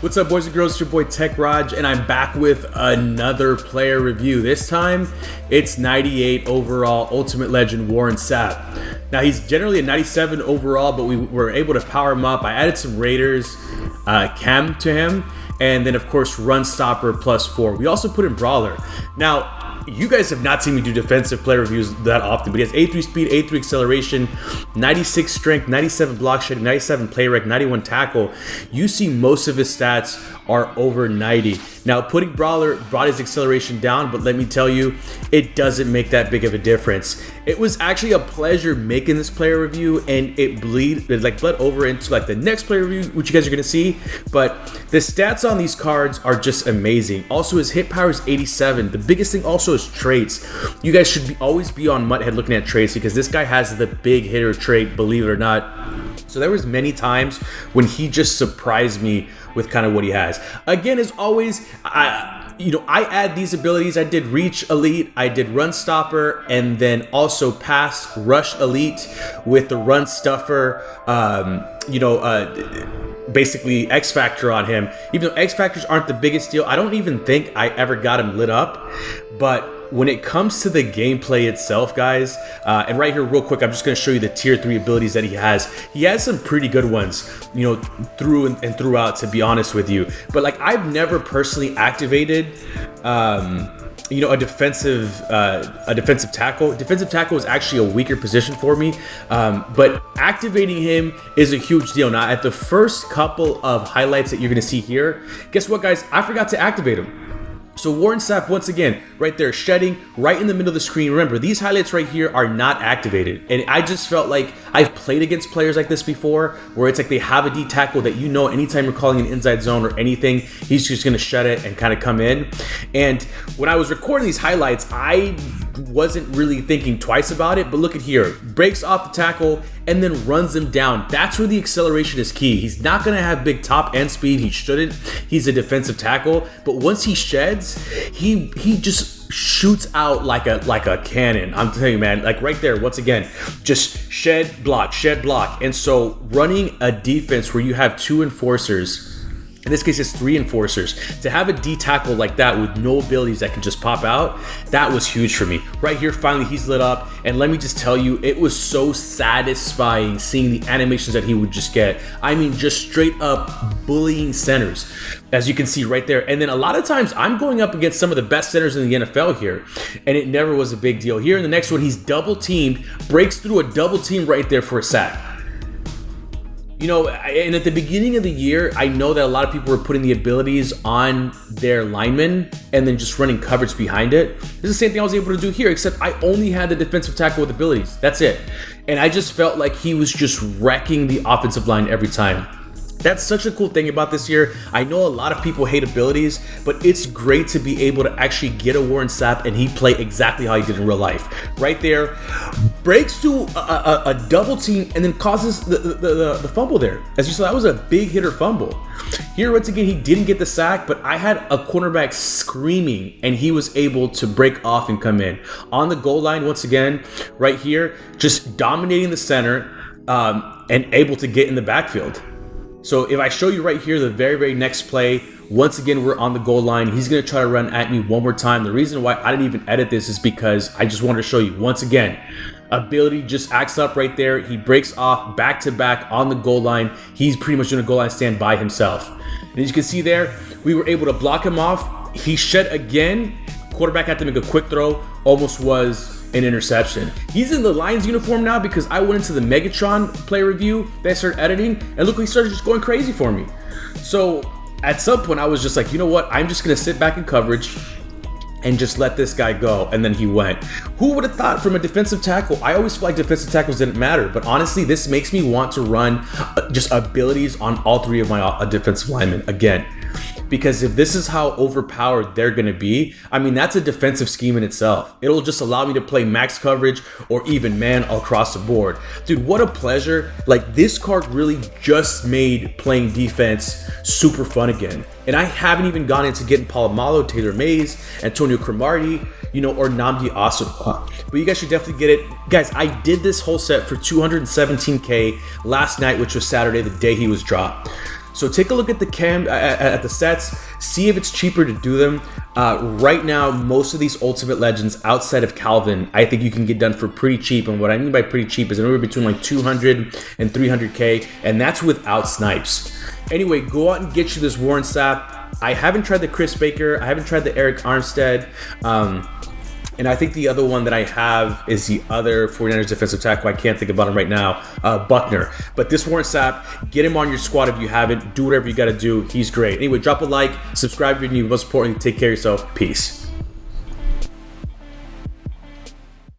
What's up, boys and girls? It's your boy TeKRaJ, and I'm back with another player review. This time, it's 98 overall Ultimate Legend Warren Sapp. Now, he's generally a 97 overall, but we were able to power him up. I added some Raiders chem to him, and then, of course, Run Stopper +4. We also put in Brawler. Now, you guys have not seen me do defensive player reviews that often, but he has 83 speed, 83 acceleration, 96 strength, 97 block shedding, 97 play rec, 91 tackle. You see most of his stats are over 90. Now, putting Brawler brought his acceleration down, but let me tell you, it doesn't make that big of a difference. It was actually a pleasure making this player review, and it bled over into like the next player review, which you guys are gonna see. But the stats on these cards are just amazing. Also, his hit power is 87. The biggest thing also is traits. You guys should always be on Mutthead looking at traits, because this guy has the big hitter trait, believe it or not. So there was many times when he just surprised me with kind of what he has. Again, as always, I add these abilities. I did Reach Elite, I did Run Stopper, and then also Pass Rush Elite with the Run Stuffer, basically X Factor on him. Even though X Factors aren't the biggest deal, I don't even think I ever got him lit up. But when it comes to the gameplay itself, guys, and right here real quick, I'm just going to show you the tier 3 abilities that he has. He has some pretty good ones, through and throughout, to be honest with you. But like, I've never personally activated a defensive tackle. Defensive tackle is actually a weaker position for me, but activating him is a huge deal. Now, at the first couple of highlights that you're going to see here, guess what, guys? I forgot to activate him. So Warren Sapp, once again, right there, shedding right in the middle of the screen. Remember, these highlights right here are not activated. And I just felt like I've played against players like this before, where it's like they have a D tackle that anytime you're calling an inside zone or anything, he's just gonna shed it and kind of come in. And when I was recording these highlights, I wasn't really thinking twice about it, but look at here. Breaks off the tackle and then runs him down. That's where the acceleration is key. He's not gonna have big top end speed. He shouldn't. He's a defensive tackle, but once he sheds, he just shoots out like a cannon. I'm telling you, man, like right there, once again, just shed, block. And so running a defense where you have 2 enforcers, in this case, it's 3 enforcers, to have a D tackle like that with no abilities that can just pop out, that was huge for me. Right here, finally, he's lit up. And let me just tell you, it was so satisfying seeing the animations that he would just get. I mean, just straight up bullying centers, as you can see right there. And then a lot of times I'm going up against some of the best centers in the NFL here, and it never was a big deal. Here in the next one, he's double teamed, breaks through a double team right there for a sack. And at the beginning of the year, I know that a lot of people were putting the abilities on their linemen and then just running coverage behind it. This is the same thing I was able to do here, except I only had the defensive tackle with abilities. That's it. And I just felt like he was just wrecking the offensive line every time. That's such a cool thing about this year. I know a lot of people hate abilities, but it's great to be able to actually get a Warren Sapp and he play exactly how he did in real life. Right there, breaks through a double team and then causes the fumble there. As you saw, that was a big hitter fumble. Here, once again, he didn't get the sack, but I had a cornerback screaming and he was able to break off and come in. On the goal line, once again, right here, just dominating the center and able to get in the backfield. So if I show you right here, the very next play, once again, we're on the goal line. He's going to try to run at me one more time. The reason why I didn't even edit this is because I just wanted to show you, once again, ability just acts up right there. He breaks off back-to-back on the goal line. He's pretty much doing a goal line stand by himself. And as you can see there, we were able to block him off. He shed again. Quarterback had to make a quick throw. Almost was an interception. He's in the Lions uniform now because I went into the Megatron play review that I started editing, and look, he started just going crazy for me. So at some point I was just like, you know what, I'm just gonna sit back in coverage and just let this guy go. And then he went. Who would have thought from a defensive tackle? I always feel like defensive tackles didn't matter, but honestly, this makes me want to run just abilities on all 3 of my defensive linemen again. Because if this is how overpowered they're going to be, I mean, that's a defensive scheme in itself. It'll just allow me to play max coverage or even man across the board. Dude, what a pleasure. Like, this card really just made playing defense super fun again. And I haven't even gone into getting Palomalo, Taylor Mays, Antonio Cromartie, or Nnamdi Asomugha. But you guys should definitely get it. Guys, I did this whole set for $217K last night, which was Saturday, the day he was dropped. So take a look at the at the sets, see if it's cheaper to do them. Right now, most of these Ultimate Legends outside of Calvin, I think you can get done for pretty cheap. And what I mean by pretty cheap is anywhere between like 200 and 300K, and that's without snipes. Anyway, go out and get you this Warren Sapp. I haven't tried the Chris Baker. I haven't tried the Eric Armstead. And I think the other one that I have is the other 49ers defensive tackle. I can't think about him right now, Buckner. But this Warren Sapp, get him on your squad if you haven't. Do whatever you got to do. He's great. Anyway, drop a like, subscribe if you're new. Most importantly, take care of yourself. Peace.